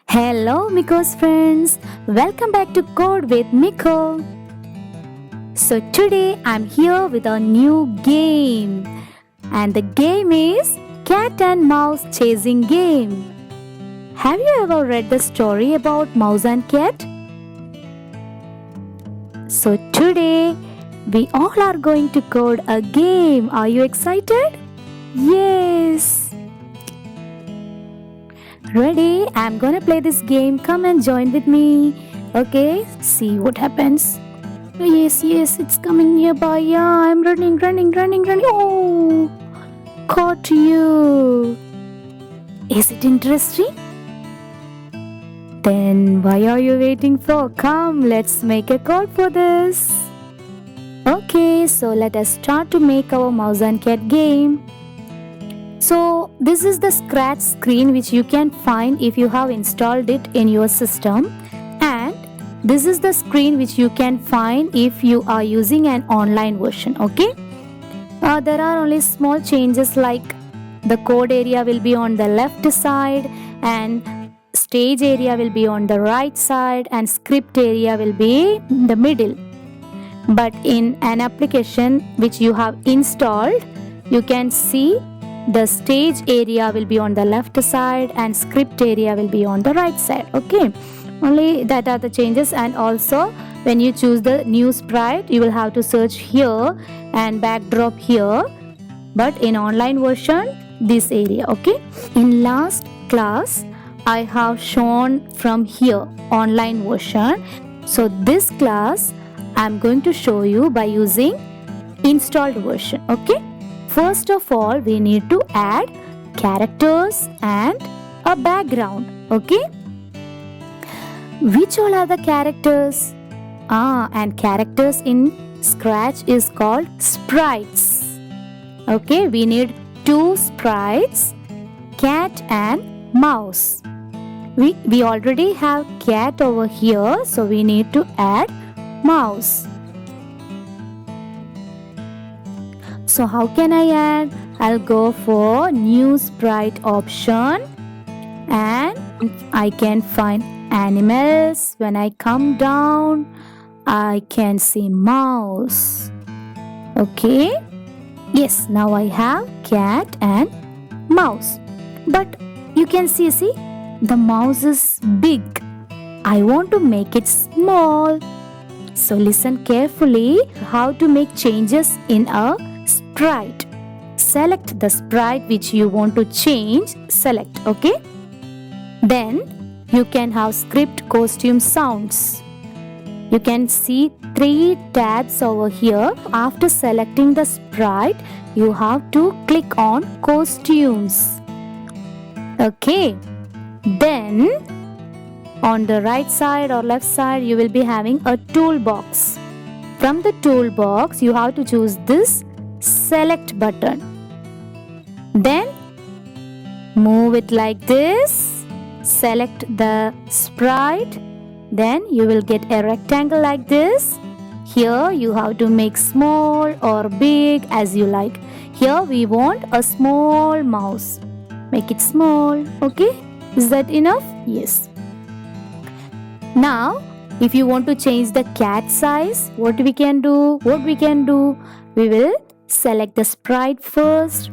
Hello, Miko's friends. Welcome back to Code with Miko. So, today I'm here with a new game, and the game is Cat and Mouse Chasing Game. Have you ever read the story about Mouse and Cat? So, today we all are going to code a game. Are you excited? Yes! Ready? I'm gonna play this game. Come and join with me. Okay, see what happens. Yes, it's coming nearby. Yeah, I'm running. Oh, caught you. Is it interesting? Then why are you waiting for? Come, let's make a code for this. Okay, so let us start to make our mouse and cat game. So this is the scratch screen which you can find if you have installed it in your system, and this is the screen which you can find if you are using an online version. Okay, there are only small changes, like the code area will be on the left side and stage area will be on the right side and script area will be in the middle. But in an application which you have installed, you can see the stage area will be on the left side and script area will be on the right side. Okay, only that are the changes. And also when you choose the new sprite, you will have to search here and backdrop here, but in online version this area. Okay, in last class I have shown from here online version, so this class I'm going to show you by using installed version. Okay, first of all, we need to add characters and a background. Okay, which all are the characters? And characters in Scratch is called sprites. Okay, we need two sprites, cat and mouse. We already have cat over here, so we need to add mouse. So how can I add? I'll go for new sprite option and I can find animals. When I come down, I can see mouse. Okay, yes, now I have cat and mouse. But you can see, the mouse is big. I want to make it small. So listen carefully how to make changes in a sprite. Select the sprite which you want to change. Select. Okay, then you can have script costume sounds. You can see 3 tabs over here. After selecting the sprite, you have to click on costumes. Okay, then on the right side or left side you will be having a toolbox. From the toolbox you have to choose this select button. Then move it like this. Select the sprite. Then you will get a rectangle like this. Here you have to make small or big as you like. Here we want a small mouse. Make it small. Okay, is that enough? Yes. Now if you want to change the cat size, what we can do? We will select the sprite first,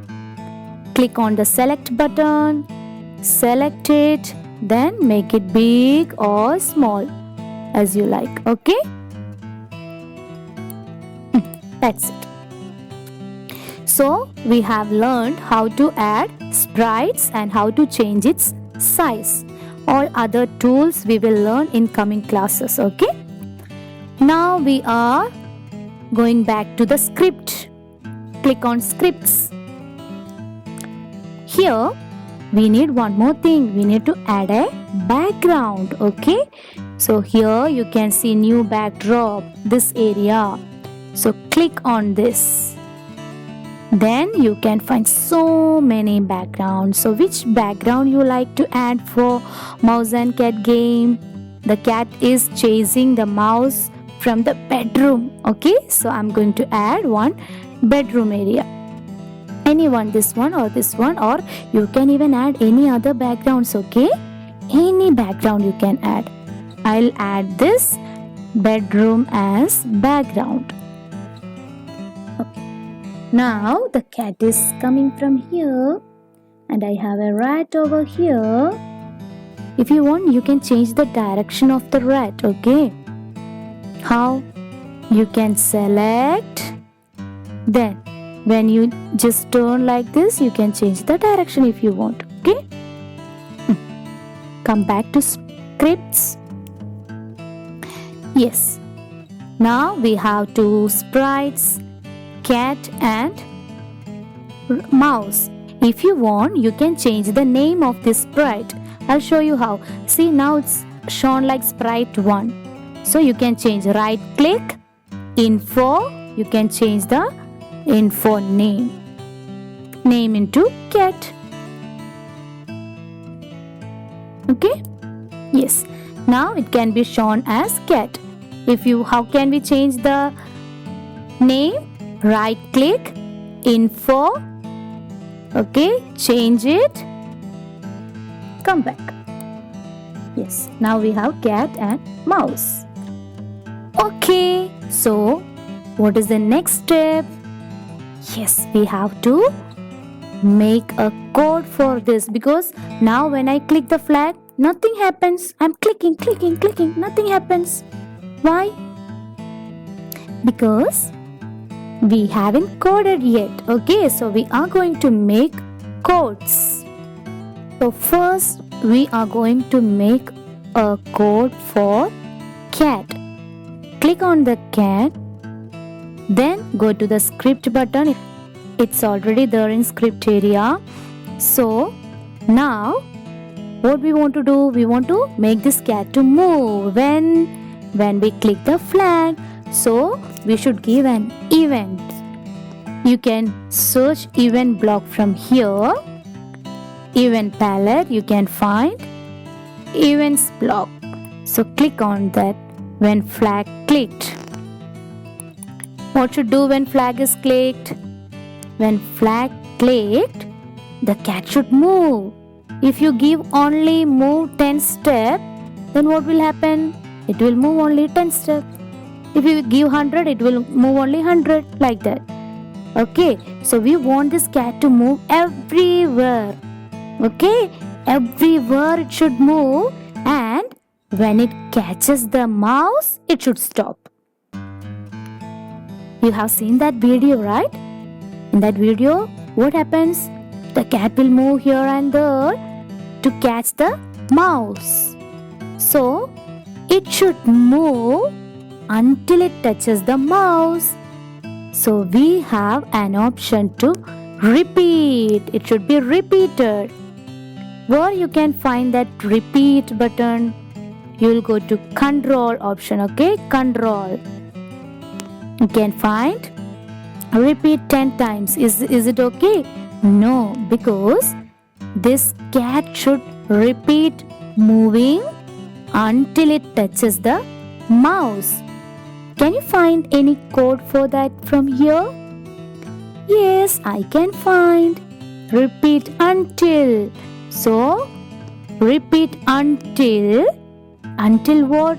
click on the select button, select it, then make it big or small as you like. Okay, that's it. So we have learned how to add sprites and how to change its size. All other tools we will learn in coming classes. Okay, now we are going back to the script. Click on scripts. Here we need one more thing. We need to add a background. Okay, so here you can see new backdrop, this area. So click on this. Then you can find so many backgrounds. So which background you like to add for mouse and cat game? The cat is chasing the mouse from the bedroom. Okay, so I'm going to add one bedroom area. Anyone, this one, or you can even add any other backgrounds. Okay, any background you can add. I'll add this bedroom as background. Okay. Now the cat is coming from here and I have a rat over here. If you want, you can change the direction of the rat, okay? How? You can select, then when you just turn like this, you can change the direction if you want, okay? Come back to scripts. Yes. Now we have two sprites, cat and mouse. If you want, you can change the name of this sprite. I'll show you how. See, now it's shown like sprite 1. So you can change, right click, info, you can change the info name into cat. Okay? Yes. Now it can be shown as cat. How can we change the name? Right click, info, okay, change it, come back. Yes, now we have cat and mouse. Okay, so what is the next step? Yes, we have to make a code for this, because now when I click the flag, nothing happens. I'm clicking, nothing happens. Why? Because we haven't coded yet. Okay, so we are going to make codes. So first we are going to make a code for cat. Click on the cat, then go to the script button. It's already there in script area. So now what we want to do, we want to make this cat to move when we click the flag. So we should give an event. You can search event block from here. Event palette, you can find events block. So click on that when flag clicked. What should do when flag is clicked? When flag clicked, the cat should move. If you give only move 10 steps, then what will happen? It will move only 10 steps. If you give 100, it will move only 100, like that. Okay, so we want this cat to move everywhere. Okay, everywhere it should move, and when it catches the mouse, it should stop. You have seen that video, right? In that video, what happens? The cat will move here and there to catch the mouse. So, it should move until it touches the mouse. So we have an option to repeat. It should be repeated. Where you can find that repeat button? You will go to control option, okay? Control. You can find repeat 10 times. Is it okay? No, because this cat should repeat moving until it touches the mouse. Can you find any code for that from here? Yes, I can find. Repeat until. So, repeat until. Until what?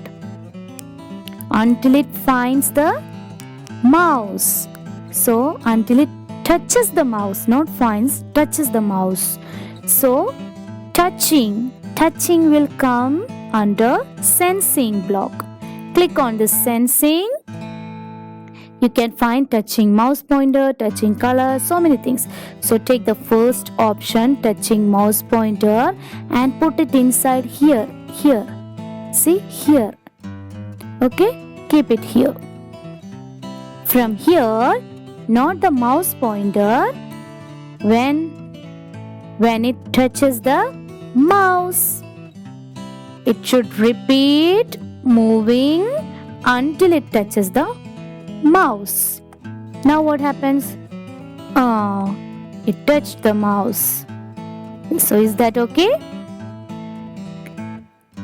Until it finds the mouse. So, until it touches the mouse, not finds, touches the mouse. So, touching will come under sensing block. Click on the sensing. You can find touching mouse pointer, touching color, so many things. So take the first option, touching mouse pointer, and put it inside here. See, here. Okay, keep it here. From here, not the mouse pointer, when it touches the mouse, it should repeat moving until it touches the mouse. Now what happens? It touched the mouse. So is that okay?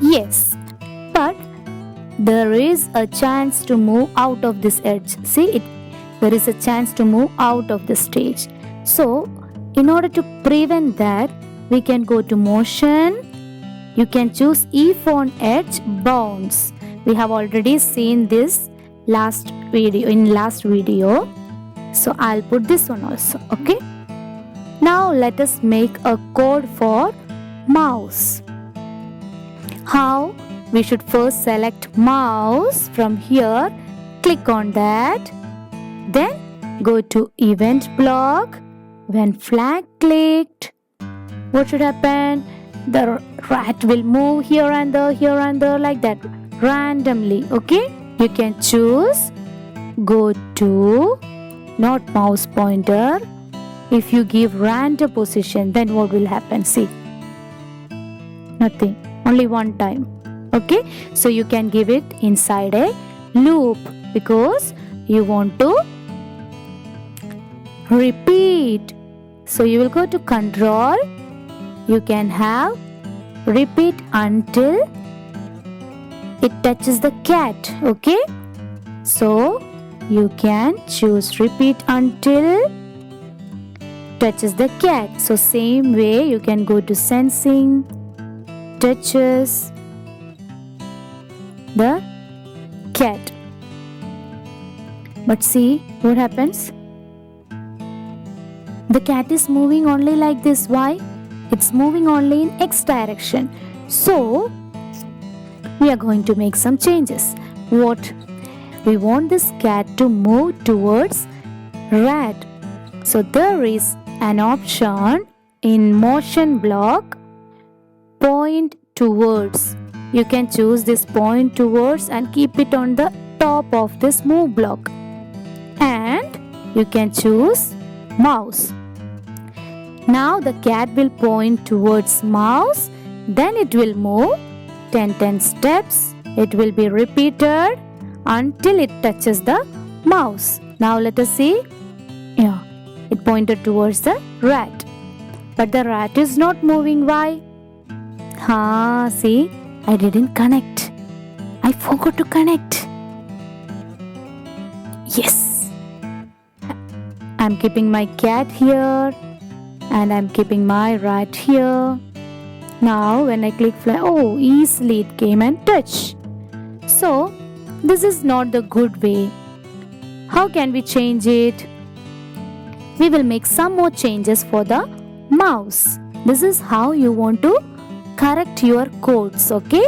Yes, but there is a chance to move out of this edge. See, there is a chance to move out of the stage. So in order to prevent that, we can go to motion, you can choose if on edge bounce. We have already seen this last video. So I'll put this one also. Okay. Now let us make a code for mouse. How? We should first select mouse from here. Click on that. Then go to event block. When flag clicked, what should happen? The rat will move here and there like that randomly. Okay. You can choose go to not mouse pointer. If you give random position, then what will happen? See, nothing, only one time. Okay, so you can give it inside a loop because you want to repeat. So you will go to control. You can have repeat until it touches the cat. Okay, so you can choose repeat until touches the cat. So same way you can go to sensing, touches the cat. But see what happens? The cat is moving only like this. Why? It's moving only in X direction. So we are going to make some changes. What? We want this cat to move towards rat. So there is an option in motion block, point towards. You can choose this point towards and keep it on the top of this move block. And you can choose mouse. Now the cat will point towards mouse, then it will move 10 steps. It will be repeated until it touches the mouse. Now let us see. Yeah, it pointed towards the rat. But the rat is not moving. Why? See, I didn't connect. I forgot to connect. Yes. I'm keeping my cat here and I'm keeping my rat here. Now when I click fly, oh, easily it came and touched. So this is not the good way. How can we change it? We will make some more changes for the mouse. This is how you want to correct your codes. Okay,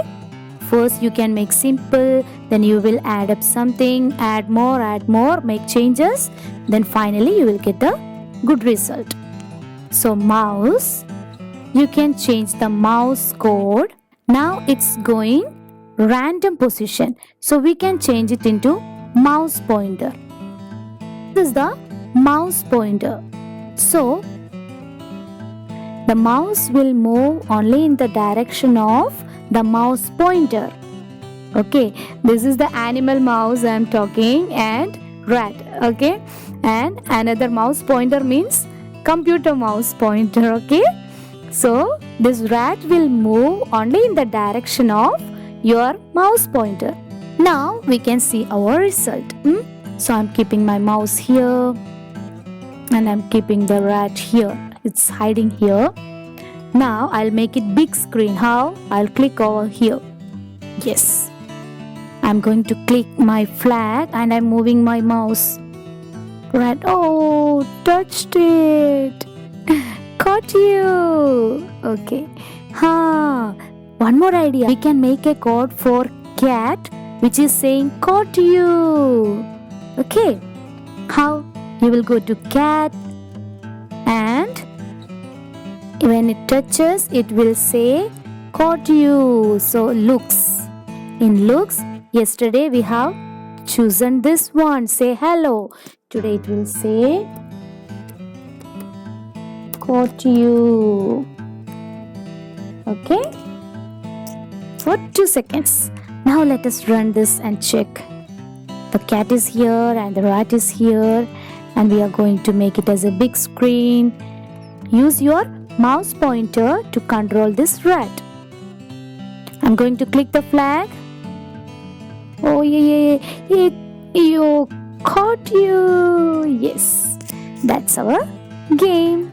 first you can make simple, then you will add up something, add more, make changes, then finally you will get a good result. So mouse, you can change the mouse code. Now it's going random position, so we can change it into mouse pointer. This is the mouse pointer. So the mouse will move only in the direction of the mouse pointer. Okay, this is the animal mouse I am talking and rat. Okay, and another mouse pointer means computer mouse pointer. Okay, so this rat will move only in the direction of your mouse pointer. Now we can see our result. So I'm keeping my mouse here and I'm keeping the rat here. It's hiding here. Now I'll make it big screen. How? I'll click over here. Yes. I'm going to click my flag and I'm moving my mouse. Rat, oh, touched it. Caught you. Okay. One more idea. We can make a code for cat which is saying caught you. Okay. How? You will go to cat and when it touches it will say caught you. So looks. In looks, yesterday we have chosen this one. Say hello. Today it will say caught you. Okay. For 2 seconds. Now let us run this and check. The cat is here and the rat is here and we are going to make it as a big screen. Use your mouse pointer to control this rat. I'm going to click the flag. Oh yeah, you caught you. Yes, that's our game.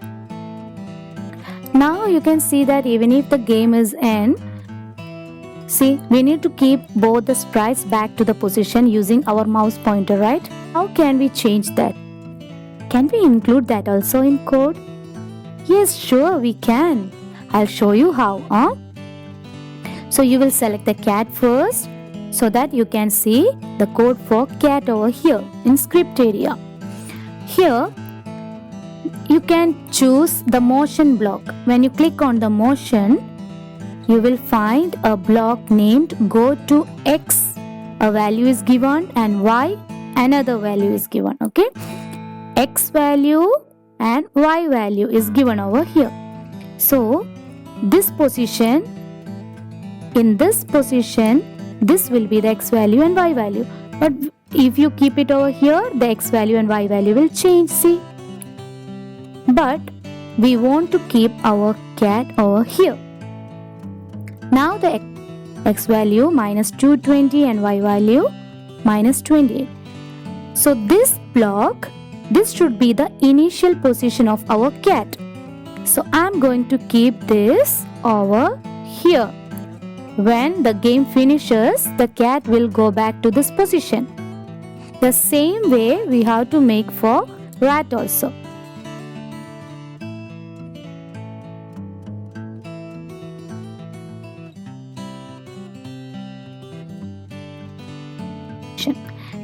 Now you can see that even if the game is end, See, we need to keep both the sprites back to the position using our mouse pointer, right? How can we change that? Can we include that also in code? Yes, sure, we can. I'll show you how. So you will select the cat first so that you can see the code for cat over here in script area. Here, you can choose the motion block. When you click on the motion, you will find a block named go to X. A value is given and Y another value is given. Okay, X value and Y value is given over here. So this position, in this position, this will be the X value and Y value. But if you keep it over here, the X value and Y value will change. See, but we want to keep our cat over here. Now the X value minus 220 and Y value minus 28. So this block, this should be the initial position of our cat. So I'm going to keep this over here. When the game finishes, the cat will go back to this position. The same way we have to make for rat also.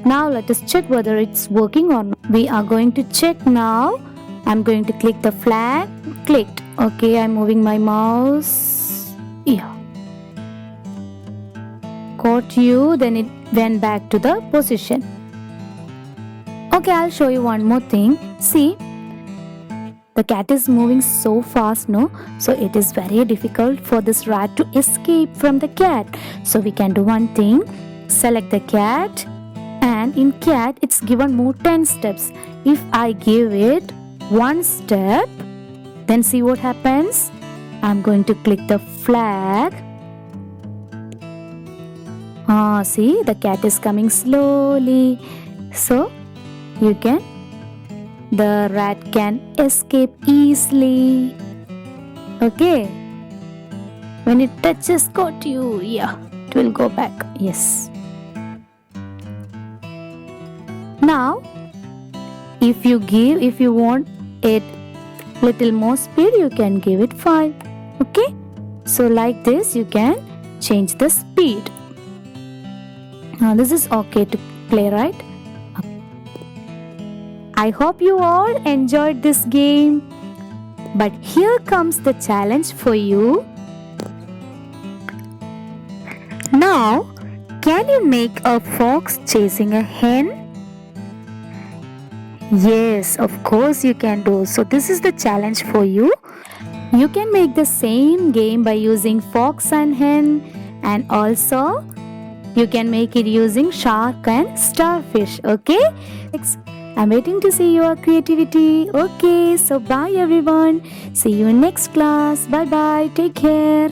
Now let us check whether it's working or not. We are going to check now. I'm going to click the flag. Clicked. Okay, I'm moving my mouse. Yeah. Caught you, then it went back to the position. Okay, I'll show you one more thing. See, the cat is moving so fast, no? So it is very difficult for this rat to escape from the cat. So we can do one thing. Select the cat, and in cat it's given more 10 steps. If I give it one step, then see what happens. I'm going to click the flag. See, the cat is coming slowly. So the rat can escape easily. Okay, when it touches got you, yeah, it will go back. Yes. Now if you want it little more speed, you can give it 5. Okay, so like this you can change the speed. Now this is okay to play, right? I hope you all enjoyed this game. But here comes the challenge for you. Now, can you make a fox chasing a hen? Yes, of course you can do. So this is the challenge for you. You can make the same game by using fox and hen, and also you can make it using shark and starfish. Okay, I'm waiting to see your creativity. Okay, so bye everyone. See you in next class. Bye bye. Take care.